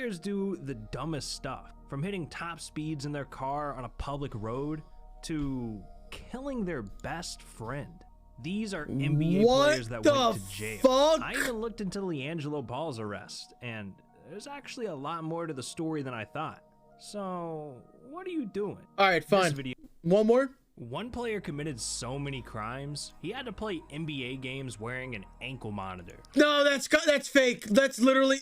players do the dumbest stuff, from hitting top speeds in their car on a public road to killing their best friend. These are NBA players that went to jail. Fuck? I even looked into LiAngelo Ball's arrest, and there's actually a lot more to the story than I thought. So, what are you doing? All right, fine. One more? One player committed so many crimes, he had to play NBA games wearing an ankle monitor. No, that's fake. That's literally...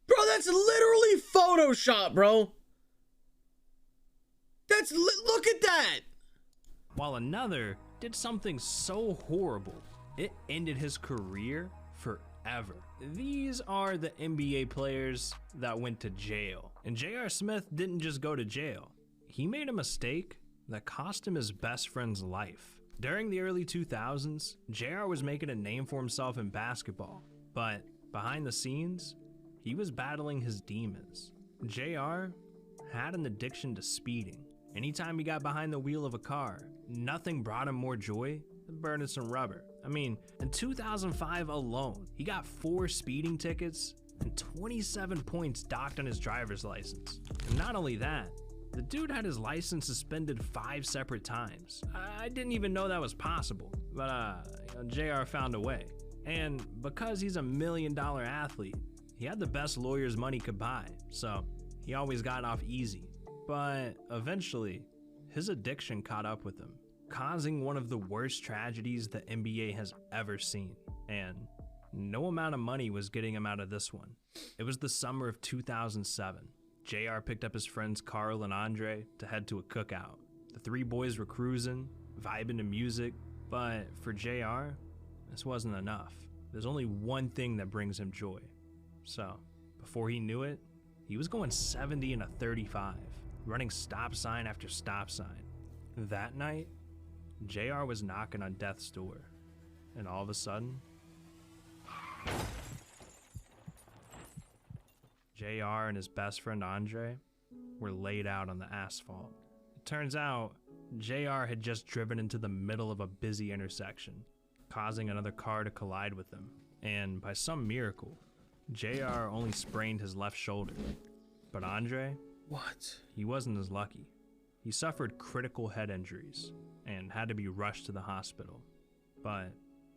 Bro, that's literally Photoshop, bro. Look at that. While another did something so horrible, it ended his career forever. These are the NBA players that went to jail. And J.R. Smith didn't just go to jail. He made a mistake that cost him his best friend's life. During the early 2000s, JR was making a name for himself in basketball, but behind the scenes, he was battling his demons. JR had an addiction to speeding. Anytime he got behind the wheel of a car, nothing brought him more joy than burning some rubber. I mean, in 2005 alone, he got 4 speeding tickets and 27 points docked on his driver's license. And not only that, the dude had his license suspended 5 separate times. I didn't even know that was possible, but JR found a way. And because he's a $1 million athlete, he had the best lawyers money could buy, so he always got off easy. But eventually, his addiction caught up with him, causing one of the worst tragedies the NBA has ever seen. And no amount of money was getting him out of this one. It was the summer of 2007. JR picked up his friends Carl and Andre to head to a cookout. The 3 boys were cruising, vibing to music, but for JR, this wasn't enough. There's only one thing that brings him joy. So, before he knew it, he was going 70 and a 35, running stop sign after stop sign. That night, JR was knocking on death's door, and all of a sudden, JR and his best friend Andre were laid out on the asphalt. It turns out, JR had just driven into the middle of a busy intersection, causing another car to collide with him. And by some miracle, JR only sprained his left shoulder. But Andre? What? He wasn't as lucky. He suffered critical head injuries and had to be rushed to the hospital. But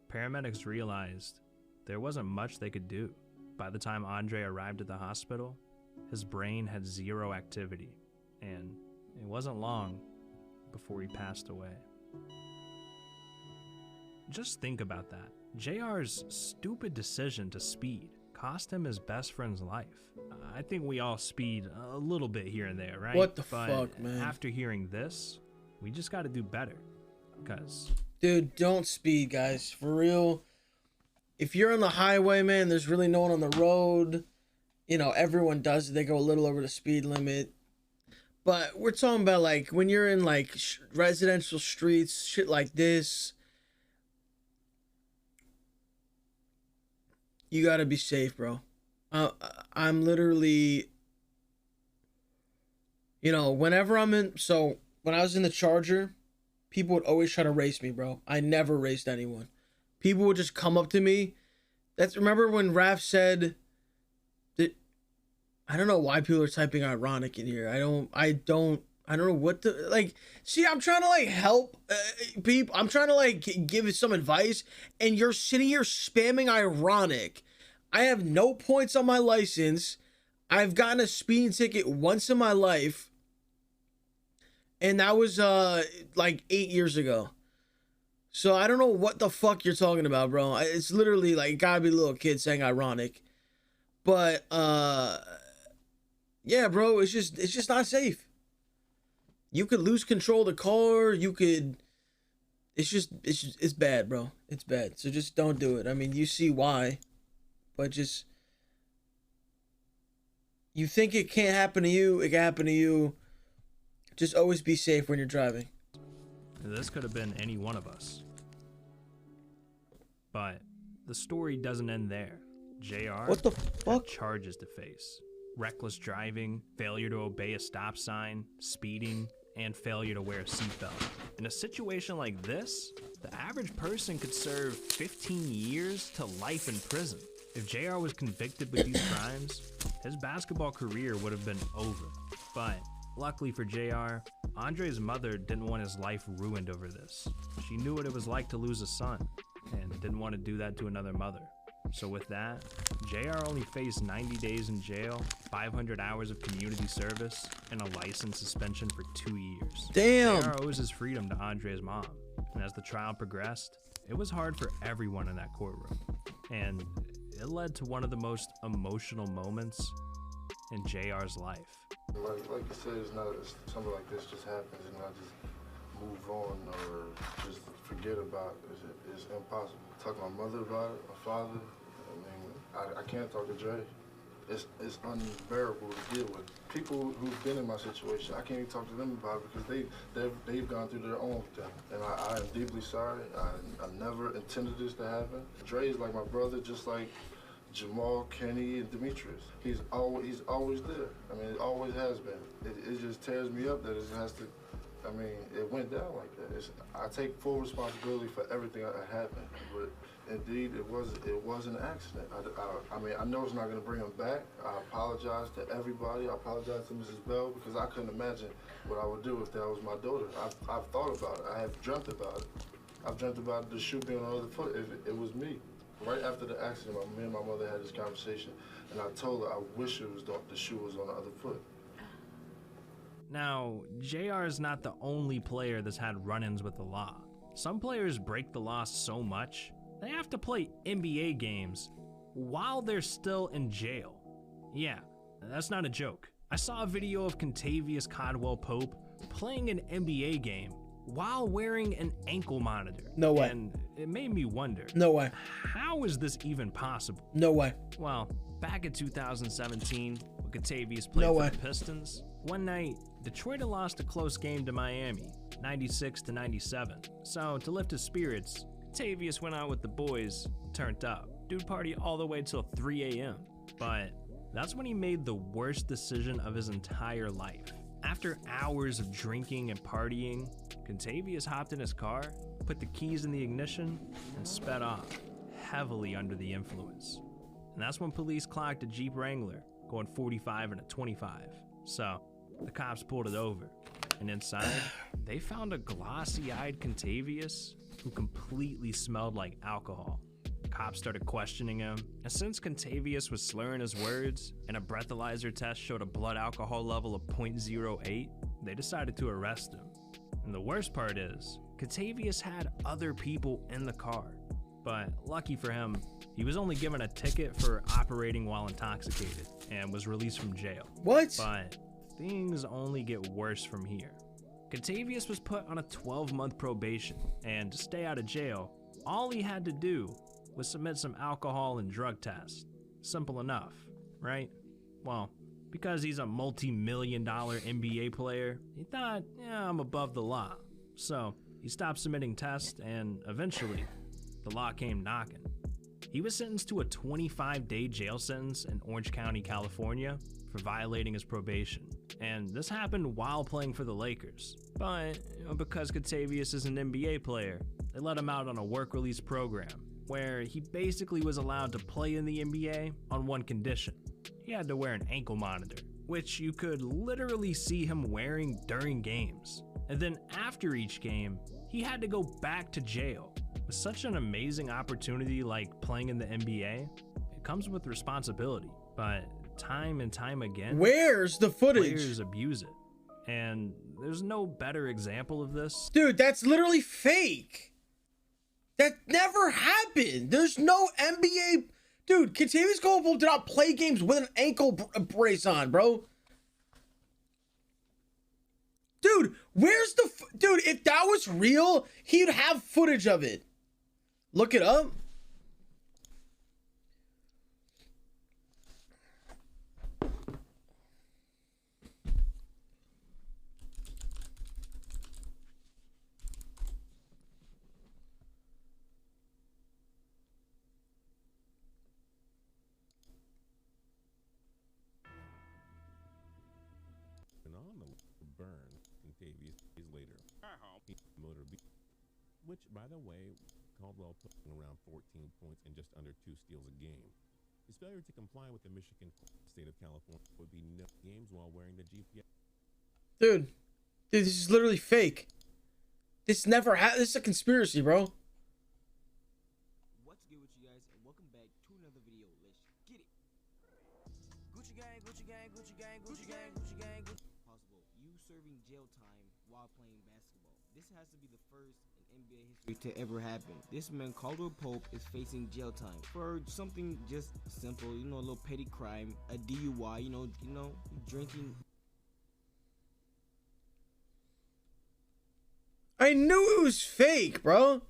paramedics realized there wasn't much they could do. By the time Andre arrived at the hospital, his brain had 0 activity, and it wasn't long before he passed away. Just think about that. JR's stupid decision to speed cost him his best friend's life. I think we all speed a little bit here and there, right? What the fuck, man? After hearing this, we just got to do better, because... Dude, don't speed, guys. For real. If you're on the highway, man, there's really no one on the road. You know, everyone does it. They go a little over the speed limit. But we're talking about, like, when you're in, like, residential streets, shit like this. You gotta be safe, bro. I'm literally... You know, whenever I'm in... So, when I was in the Charger, people would always try to race me, bro. I never raced anyone. People would just come up to me. Remember when Raph said that, I don't know why people are typing ironic in here. I don't know what to, like, see, I'm trying to, like, help people. I'm trying to, like, give some advice, and you're sitting here spamming ironic. I have no points on my license. I've gotten a speeding ticket once in my life, and that was, like, 8 years ago. So I don't know what the fuck you're talking about, bro. It's literally like gotta be a little kid saying ironic. But yeah, bro, it's just not safe. You could lose control of the car, it's bad, bro. It's bad. So just don't do it. I mean, you see why. But just, you think it can't happen to you, it can happen to you. Just always be safe when you're driving. This could have been any one of us. But the story doesn't end there. JR what the fuck? had charges to face. Reckless driving, failure to obey a stop sign, speeding, and failure to wear a seatbelt. In a situation like this, the average person could serve 15 years to life in prison. If JR was convicted with these crimes, his basketball career would have been over. But luckily for JR, Andre's mother didn't want his life ruined over this. She knew what it was like to lose a son and didn't want to do that to another mother. So with that, JR only faced 90 days in jail, 500 hours of community service, and a license suspension for 2 years. Damn! JR owes his freedom to Andre's mom. And as the trial progressed, it was hard for everyone in that courtroom. And it led to one of the most emotional moments in JR's life. Like you said, it's something like this just happens and not just move on or just forget about it. It's impossible. Talk to my mother about it, my father. I mean, I can't talk to Dre. It's unbearable to deal with. People who've been in my situation, I can't even talk to them about it because they've gone through their own thing. And I am deeply sorry. I never intended this to happen. Dre is like my brother, just like Jamal, Kenny, and Demetrius. He's always there. I mean, it always has been. It just tears me up that it has to. I mean, it went down like that. I take full responsibility for everything that happened, but indeed, it was an accident. I mean, I know it's not going to bring him back. I apologize to everybody. I apologize to Mrs. Bell because I couldn't imagine what I would do if that was my daughter. I've thought about it. I have dreamt about it. I've dreamt about the shoe being on the other foot. If it was me. Right after the accident, me and my mother had this conversation, and I told her I wish it was the shoe was on the other foot. Now, JR is not the only player that's had run-ins with the law. Some players break the law so much, they have to play NBA games while they're still in jail. Yeah, that's not a joke. I saw a video of Contavious Caldwell Pope playing an NBA game while wearing an ankle monitor. No way. And it made me wonder. No way. How is this even possible? No way. Well, back in 2017, when Contavious played for the Pistons, one night, Detroit had lost a close game to Miami, 96-97. So to lift his spirits, Contavious went out with the boys, turned up. Dude partied all the way till 3 a.m. But that's when he made the worst decision of his entire life. After hours of drinking and partying, Contavious hopped in his car, put the keys in the ignition, and sped off, heavily under the influence. And that's when police clocked a Jeep Wrangler, going 45 and a 25. So the cops pulled it over, and inside, they found a glossy-eyed Contavious who completely smelled like alcohol. Cops started questioning him, and since Contavious was slurring his words and a breathalyzer test showed a blood alcohol level of 0.08, they decided to arrest him. And the worst part is, Contavious had other people in the car, but lucky for him, he was only given a ticket for operating while intoxicated and was released from jail. What? But things only get worse from here. Contavious was put on a 12-month probation, and to stay out of jail, all he had to do was submit some alcohol and drug tests. Simple enough, right? Well, because he's a multi-million-dollar NBA player, he thought, yeah, I'm above the law. So he stopped submitting tests, and eventually, the law came knocking. He was sentenced to a 25-day jail sentence in Orange County, California, for violating his probation. And this happened while playing for the Lakers. But because Contavious is an NBA player, they let him out on a work release program, where he basically was allowed to play in the NBA on one condition. He had to wear an ankle monitor, which you could literally see him wearing during games. And then after each game, he had to go back to jail. With such an amazing opportunity like playing in the NBA, it comes with responsibility. But time and time again, where's the footage? Players abuse it. And there's no better example of this. Dude, that's literally fake. That never happened. There's no NBA. Dude, Contavious Caldwell did not play games with an ankle brace on, bro. Dude, where's the... Dude, if that was real, he'd have footage of it. Look it up. Burn Contavious days later. Motor which, by the way, Caldwell put around 14 points and just under 2 steals a game. His failure to comply with the Michigan state of California would be no games while wearing the GPS. Dude, this is literally fake. This never happened. This is a conspiracy, bro. What's good with you guys, and welcome back to another video. Let's get it. Gucci gang, Gucci gang, Gucci gang, Gucci gang, Gucci gang, Gucci. Possible. You serving jail time while playing basketball. This has to be the first in NBA history to ever happen. This man, Caldwell Pope, is facing jail time for something just simple, you know, a little petty crime, a DUI, you know, drinking. I knew it was fake, bro.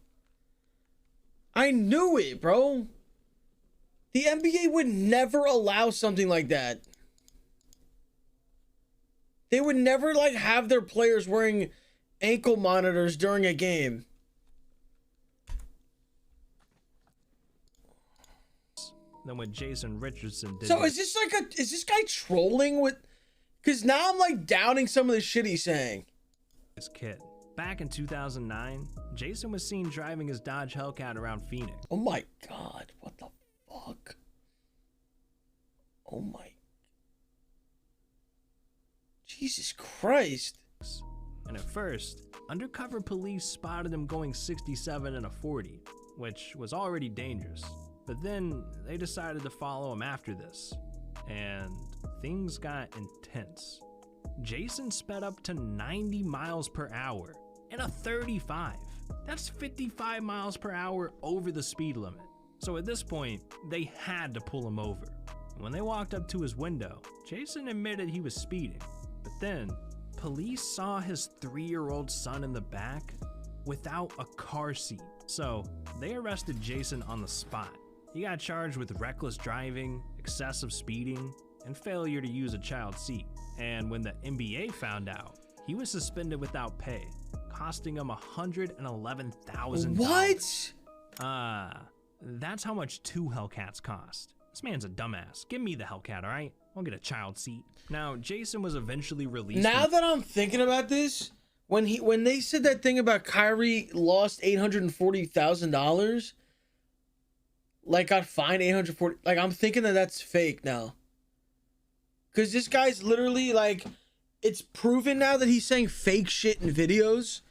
I knew it, bro. The NBA would never allow something like that. They would never, like, have their players wearing ankle monitors during a game. Than what Jason Richardson did. So is this this guy trolling with? Because now I'm like doubting some of the shit he's saying. His kid. Back in 2009, Jason was seen driving his Dodge Hellcat around Phoenix. Oh my God, what the fuck? Oh my. Jesus Christ. And at first, undercover police spotted him going 67 in a 40, which was already dangerous. But then they decided to follow him after this, and things got intense. Jason sped up to 90 miles per hour in a 35. That's 55 miles per hour over the speed limit. So at this point, they had to pull him over. When they walked up to his window, Jason admitted he was speeding. But then, police saw his 3-year-old son in the back without a car seat. So they arrested Jason on the spot. He got charged with reckless driving, excessive speeding, and failure to use a child seat. And when the NBA found out, he was suspended without pay, costing him $111,000. What? That's how much 2 Hellcats cost. This man's a dumbass. Give me the Hellcat, all right? I'll get a child seat. Now, Jason was eventually released. Now that I'm thinking about this, when they said that thing about Kyrie lost $840,000, like got fined 840, like I'm thinking that that's fake now. Cause this guy's literally like, it's proven now that he's saying fake shit in videos,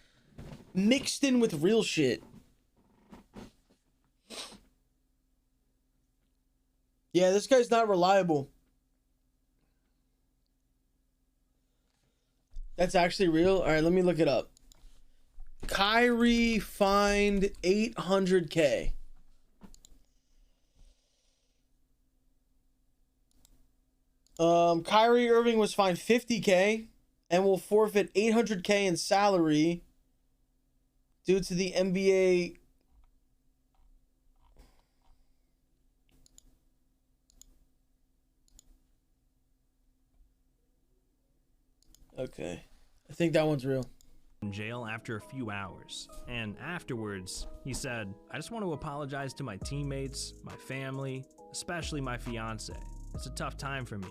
mixed in with real shit. Yeah, this guy's not reliable. That's actually real? All right, let me look it up. Kyrie fined $800K. Kyrie Irving was fined $50K and will forfeit $800K in salary due to the NBA. Okay, I think that one's real. In jail after a few hours, and afterwards he said, "I just want to apologize to my teammates, my family, especially my fiance. It's a tough time for me.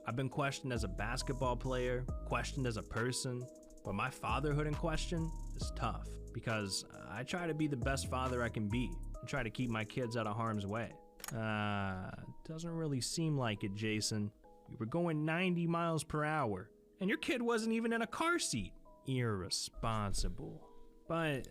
I've been questioned as a basketball player, questioned as a person, but my fatherhood in question is tough because I try to be the best father I can be and try to keep my kids out of harm's way." Doesn't really seem like it, Jason. You were going 90 miles per hour and your kid wasn't even in a car seat. Irresponsible. But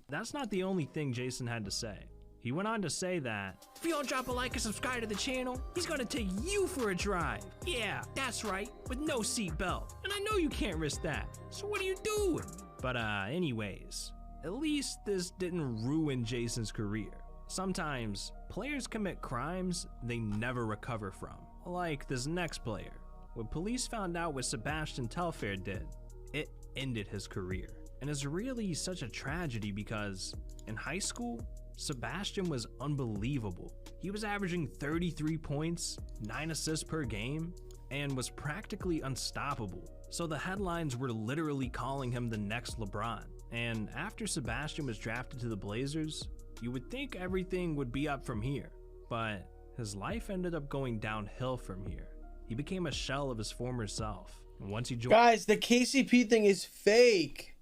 that's not the only thing Jason had to say. He went on to say that, "If you don't drop a like and subscribe to the channel, he's gonna take you for a drive. Yeah, that's right, with no seatbelt. And I know you can't risk that, so what are you doing?" But anyways, at least this didn't ruin Jason's career. Sometimes players commit crimes they never recover from. Like this next player. When police found out what Sebastian Telfair did, it ended his career. And it's really such a tragedy because in high school, Sebastian was unbelievable. He was averaging 33 points, 9 assists per game, and was practically unstoppable. So the headlines were literally calling him the next LeBron. And after Sebastian was drafted to the Blazers, you would think everything would be up from here. But his life ended up going downhill from here. He became a shell of his former self. And once he joined— Guys, the KCP thing is fake.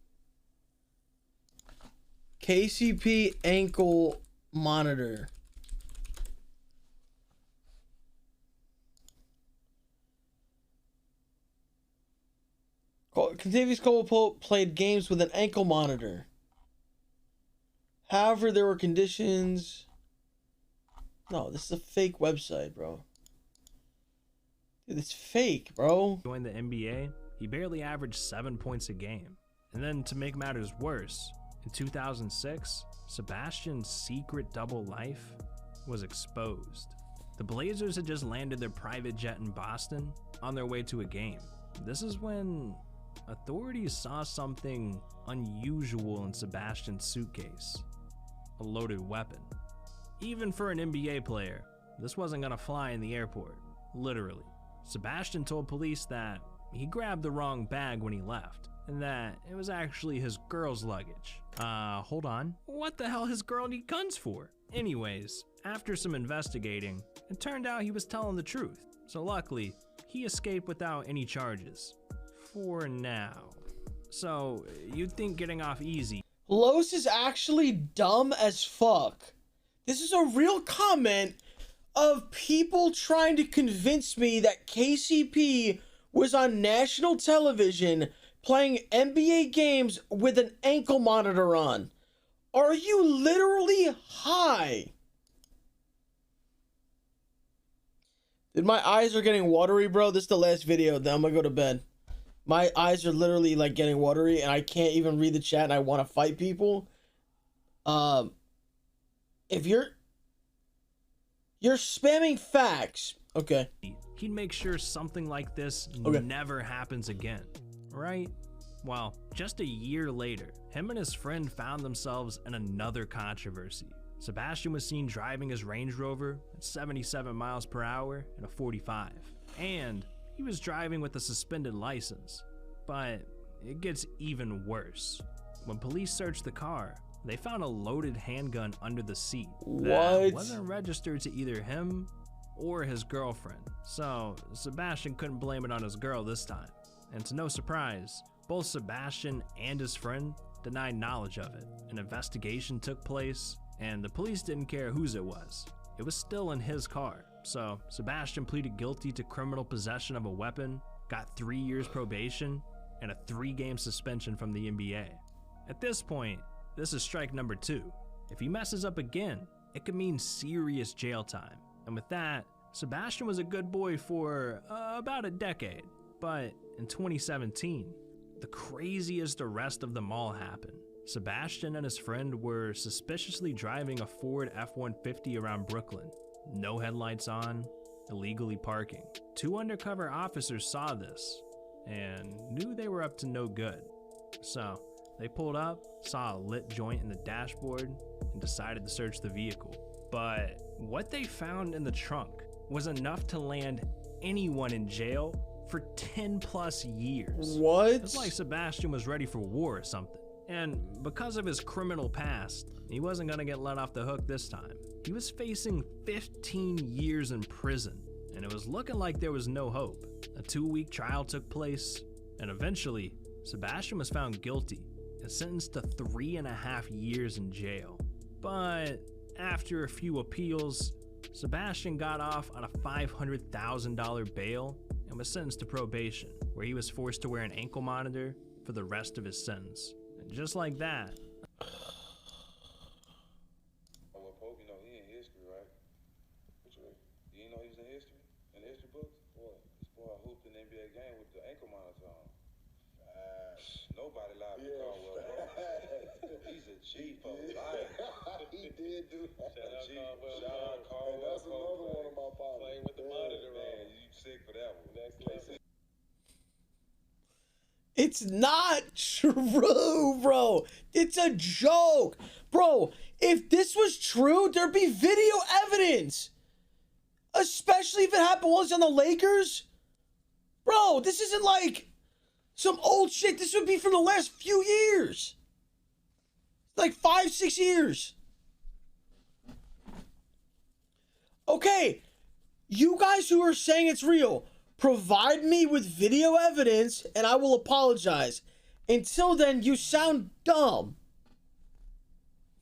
KCP ankle monitor. Contavious Cole played games with an ankle monitor. However, there were conditions. No, this is a fake website, bro. Dude, it's fake, bro. Joined the NBA, he barely averaged 7 points a game. And then to make matters worse, in 2006, Sebastian's secret double life was exposed. The Blazers had just landed their private jet in Boston on their way to a game. This is when authorities saw something unusual in Sebastian's suitcase, a loaded weapon. Even for an NBA player, this wasn't gonna fly in the airport, literally. Sebastian told police that he grabbed the wrong bag when he left, and that it was actually his girl's luggage. Hold on, what the hell his girl need guns for? Anyways, after some investigating, it turned out he was telling the truth, so luckily, he escaped without any charges. For now. So, you'd think getting off easy. Los is actually dumb as fuck. This is a real comment of people trying to convince me that KCP was on national television playing NBA games with an ankle monitor on. Are you literally high? Dude, my eyes are getting watery, bro. This is the last video, then I'm gonna go to bed. My eyes are literally like getting watery and I can't even read the chat and I want to fight people. If you're spamming facts, okay. He'd make sure something like this never happens again, right? Well, just a year later, him and his friend found themselves in another controversy. Sebastian was seen driving his Range Rover at 77 miles per hour in a 45. And he was driving with a suspended license. But it gets even worse. When police searched the car, they found a loaded handgun under the seat that wasn't registered to either him or his girlfriend. So Sebastian couldn't blame it on his girl this time. And to no surprise, both Sebastian and his friend denied knowledge of it. An investigation took place, and the police didn't care whose it was. It was still in his car. So Sebastian pleaded guilty to criminal possession of a weapon, got 3 years probation, and a 3-game suspension from the NBA. At this point, this is strike number 2. If he messes up again, it could mean serious jail time. And with that, Sebastian was a good boy for about a decade. But in 2017, the craziest arrest of them all happened. Sebastian and his friend were suspiciously driving a Ford F-150 around Brooklyn. No headlights on, illegally parking. 2 undercover officers saw this and knew they were up to no good. So they pulled up, saw a lit joint in the dashboard, and decided to search the vehicle. But what they found in the trunk was enough to land anyone in jail for 10 plus years. What? It's like Sebastian was ready for war or something. And because of his criminal past, he wasn't gonna get let off the hook this time. He was facing 15 years in prison, and it was looking like there was no hope. A 2-week trial took place, and eventually, Sebastian was found guilty and sentenced to 3.5 years in jail. But after a few appeals, Sebastian got off on a $500,000 bail and was sentenced to probation, where he was forced to wear an ankle monitor for the rest of his sentence. And just like that, Well, Pope, you know, he in history, right? What you didn't know he was in history? In the history books? Boy, this boy hooped in the NBA game with the ankle monitor on. Nobody lied to Caldwell, bro. He's a G for life. He did do that. Shout out Caldwell. That's another one of my fathers. Playing with the monitor on. You sick for that one. Next level. It's not true, bro. It's a joke. Bro, if this was true, there'd be video evidence. Especially if it happened once on the Lakers. Bro, this isn't like some old shit. This would be from the last few years. Like 5-6 years. Okay, you guys who are saying it's real, provide me with video evidence and I will apologize. Until then, you sound dumb.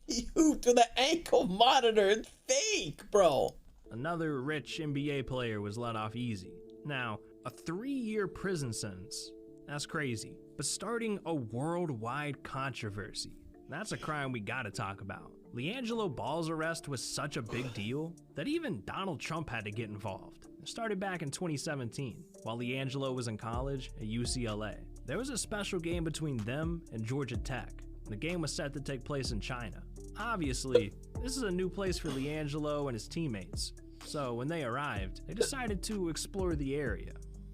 You to the ankle monitor. It's fake, bro. another rich NBA player was let off easy. Now, a 3-year prison sentence That's crazy. But starting a worldwide controversy, that's a crime we gotta talk about. LiAngelo Ball's arrest was such a big deal that even Donald Trump had to get involved. It started back in 2017, while LiAngelo was in college at UCLA. There was a special game between them and Georgia Tech. The game was set to take place in China. Obviously, this is a new place for LiAngelo and his teammates, so when they arrived, they decided to explore the area.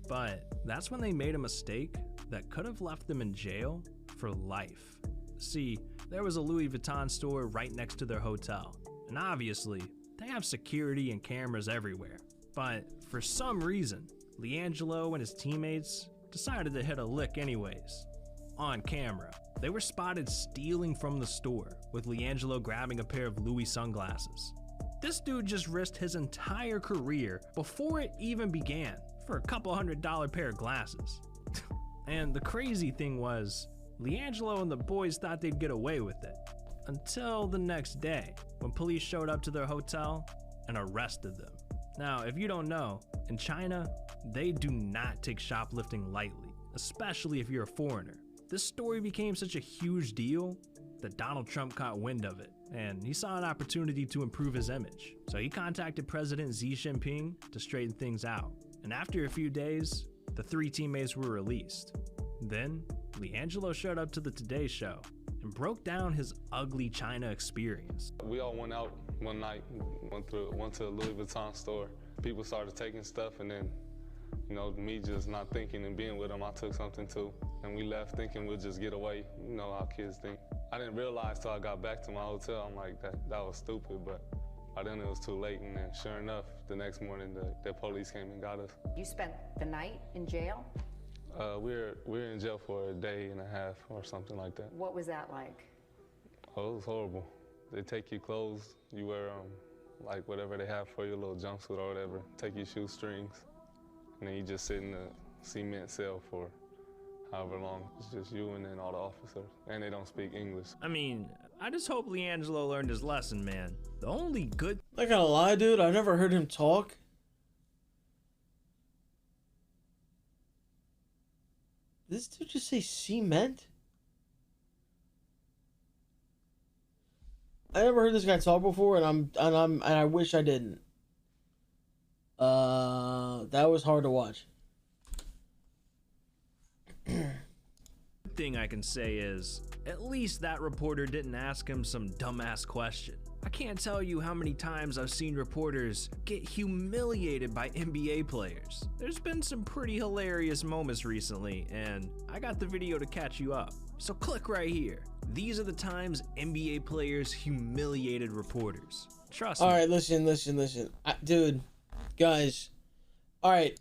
But that's when they made a mistake that could have left them in jail for life. See, there was a Louis Vuitton store right next to their hotel, and obviously, they have security and cameras everywhere. But for some reason, LiAngelo and his teammates decided to hit a lick anyways. On camera, they were spotted stealing from the store, with LiAngelo grabbing a pair of Louis sunglasses. This dude just risked his entire career before it even began for a couple $100 pair of glasses. And the crazy thing was, LiAngelo and the boys thought they'd get away with it. Until the next day, when police showed up to their hotel and arrested them. Now, if you don't know, in China, they do not take shoplifting lightly, especially if you're a foreigner. This story became such a huge deal that Donald Trump caught wind of it, and he saw an opportunity to improve his image. So he contacted President Xi Jinping to straighten things out. And after a few days, the 3 teammates were released. Then, LiAngelo showed up to the Today Show and broke down his ugly China experience. We all went out one night, went to a Louis Vuitton store. People started taking stuff, and then, you know, me just not thinking and being with them, I took something too. And we left thinking we'll just get away, you know how kids think. I didn't realize till I got back to my hotel, I'm like, that was stupid, but by then it was too late, and then sure enough, the next morning the police came and got us. You spent the night in jail? We were in jail for a day and a half or something like that. What was that like? Oh, it was horrible. They take your clothes, you wear like whatever they have for your little jumpsuit or whatever, take your shoestrings, and then you just sit in the cement cell for however long. It's just you and then all the officers, and they don't speak English. I mean, I just hope LiAngelo learned his lesson, man. The only good Not gonna lie, dude, I never heard him talk. Did this dude just say cement? I never heard this guy talk before, and I wish I didn't. That was hard to watch. thing I can say is, at least that reporter didn't ask him some dumbass question. I can't tell you how many times I've seen reporters get humiliated by NBA players. There's been some pretty hilarious moments recently, and I got the video to catch you up. So click right here. These are the times NBA players humiliated reporters. Trust me. Alright, listen. Dude, guys. Alright.